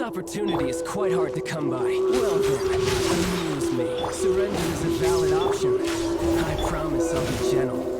opportunity is quite hard to come by. Well then, amuse me. Surrender is a valid option. I promise I'll be gentle.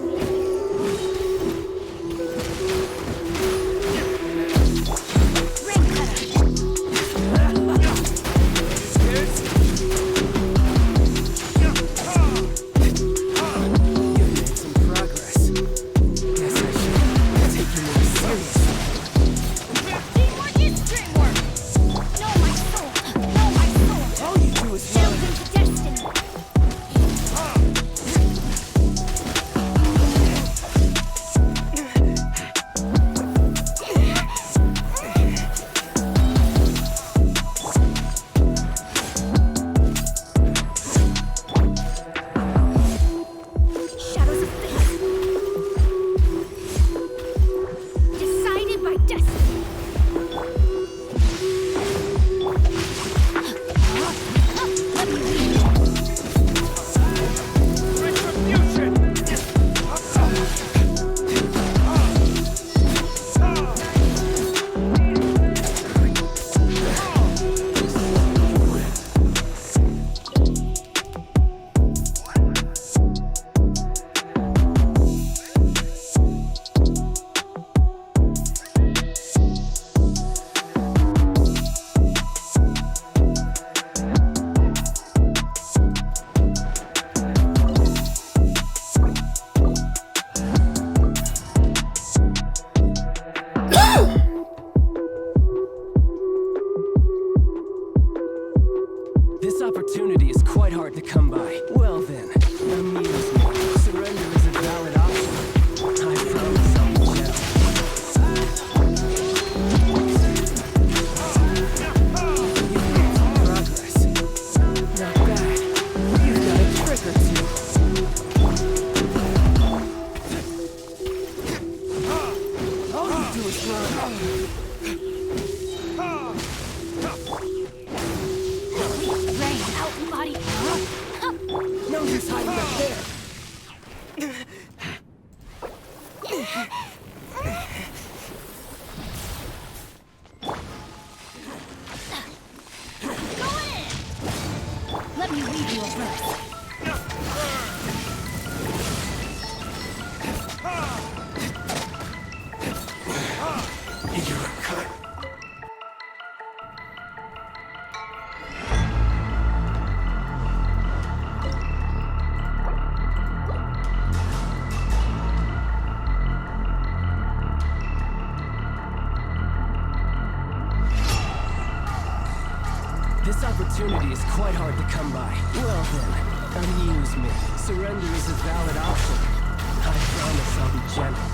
Opportunity is quite hard to come by. Well then, amuse me. Surrender is a valid option. I promise I'll be gentle. You've made some progress. Not bad. You've got a trick or two. All you do is run. No use hiding back there. Go in! Let me lead you abreast. You're cut. This opportunity is quite hard to come by. Well then, amuse me. Surrender is a valid option. I promise I'll be gentle.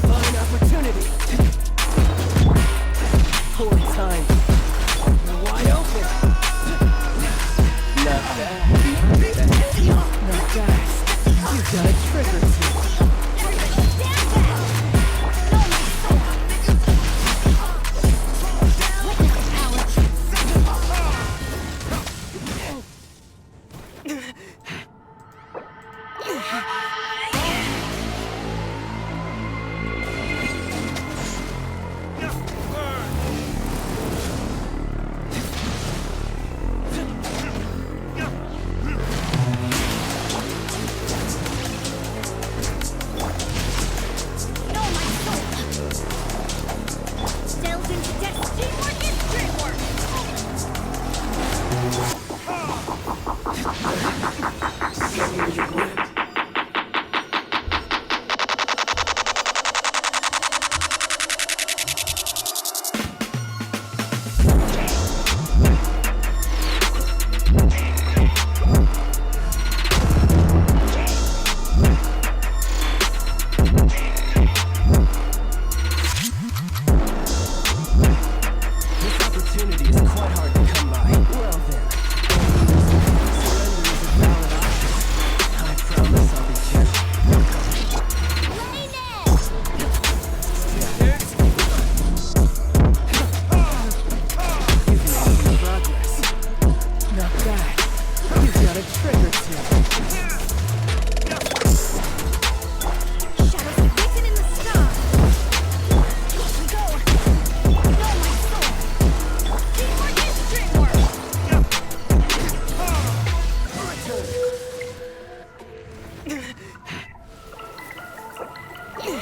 Fine opportunity. Poor time. Wide open. Not bad. Not bad. You've got a trick or two. Ring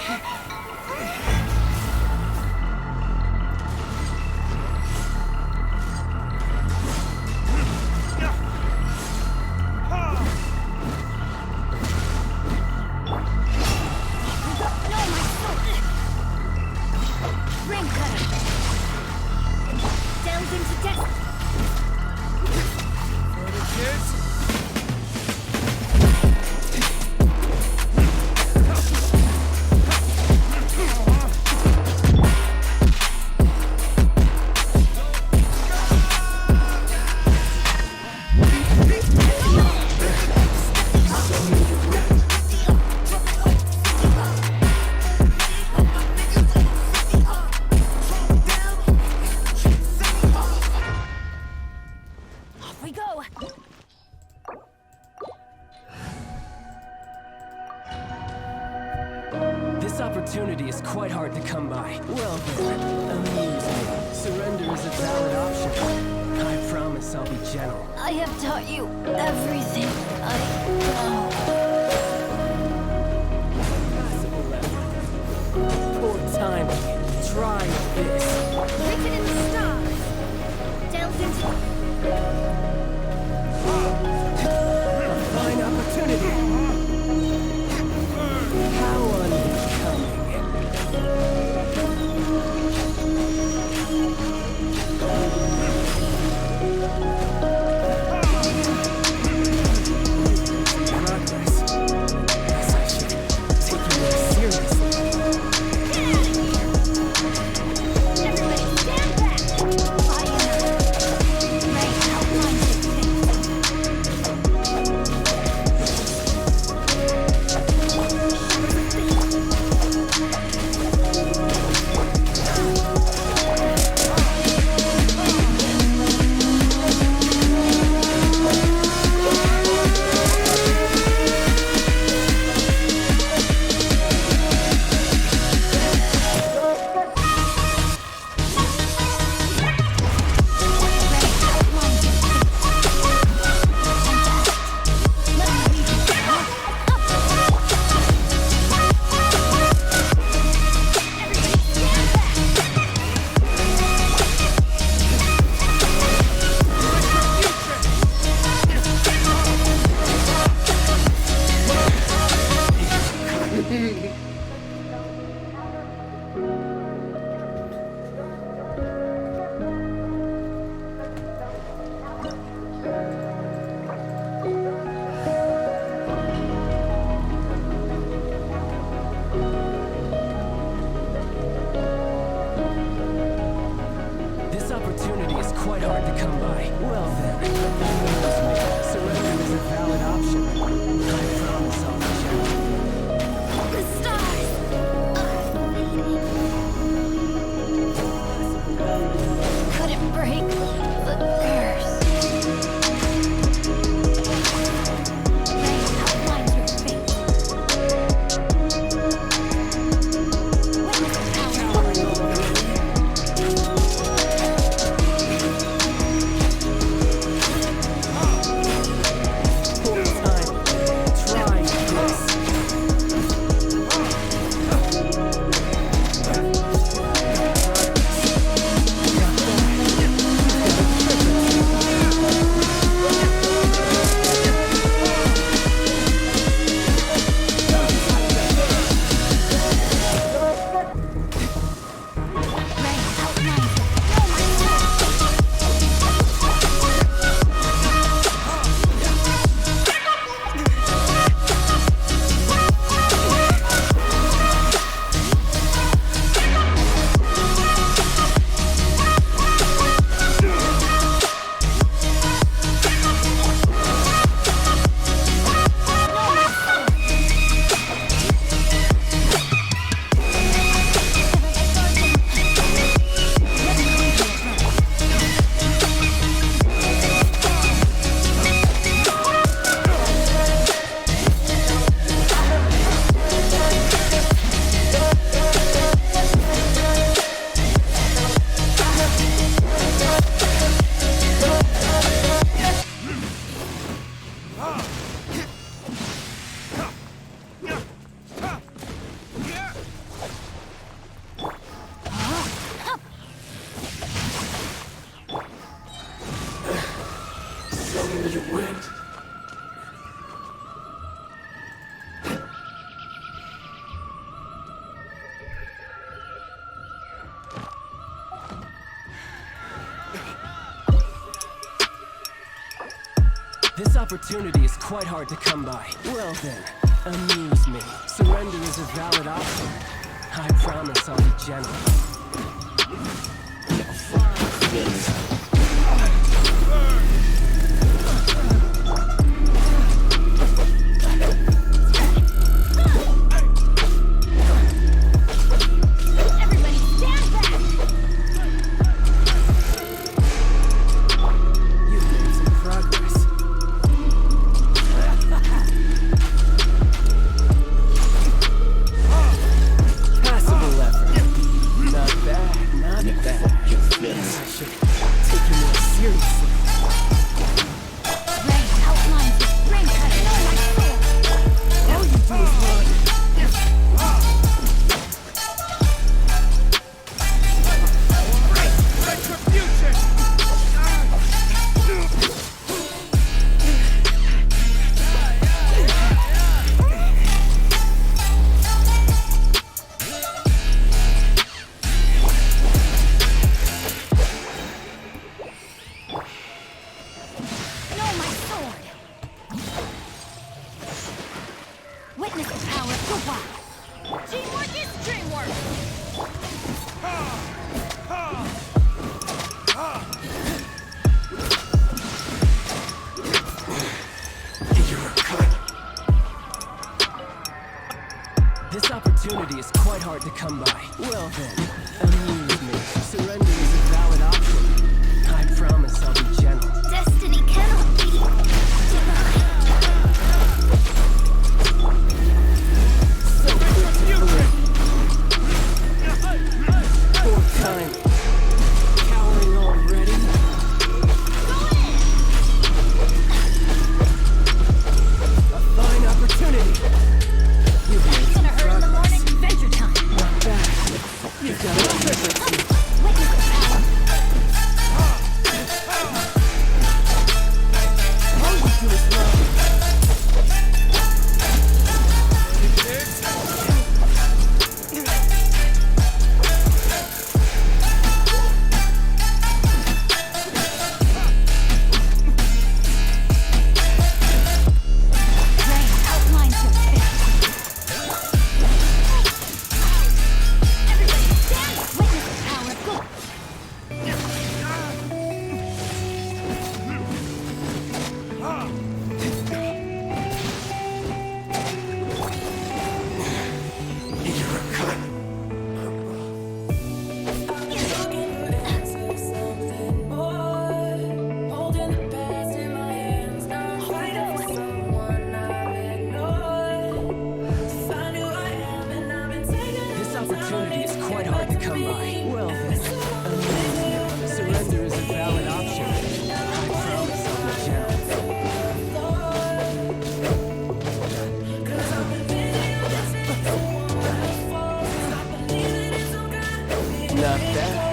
cutter. Delve into death. Off we go. This opportunity is quite hard to come by. Well then, amuse me. Surrender is a valid option. I promise I'll be gentle. I have taught you everything I know. Possible left. Poor timing. Try this. Written in the stars. Delve into... A fine opportunity. How unbecoming. Progress. Guess I should take you more seriously. Everybody stand back! Fire! Rain outlines its fate. This opportunity is quite hard to come by. Well then, amuse me. Surrender is a valid option. I promise I'll be gentle. The stars are fading. Couldn't break the curse. Rain outlines your fate. Witness the power. Cowering already. This opportunity is quite hard to come by. Well then, amuse me. Surrender is a valid option. I promise I'll be gentle. Everybody stand back! You've made some progress. Passable effort. Not bad, not bad. Yes, I should take you more seriously. Ray outlines the spring cut. No, my soul! All you do is run. Retribution! No, my sword! Witness the power of goodbye! Teamwork is dreamwork! This opportunity is quite hard to come by. Well then, amuse me. Surrender is a valid option. I promise I'll be gentle. Destiny cannot be denied! So quick to believe. Poor time. Cowering already? A fine opportunity. You've made It's some gonna hurt in the progress. morning. Adventure time! Not bad. You've got a perfect team. Witness the power! All you do is run. Ray outlines your fate. Everybody stand! Witness the power of good. This opportunity is quite hard to come by. Well then, amuse me. Surrender is a valid option. I promise I'll be gentle. Not bad.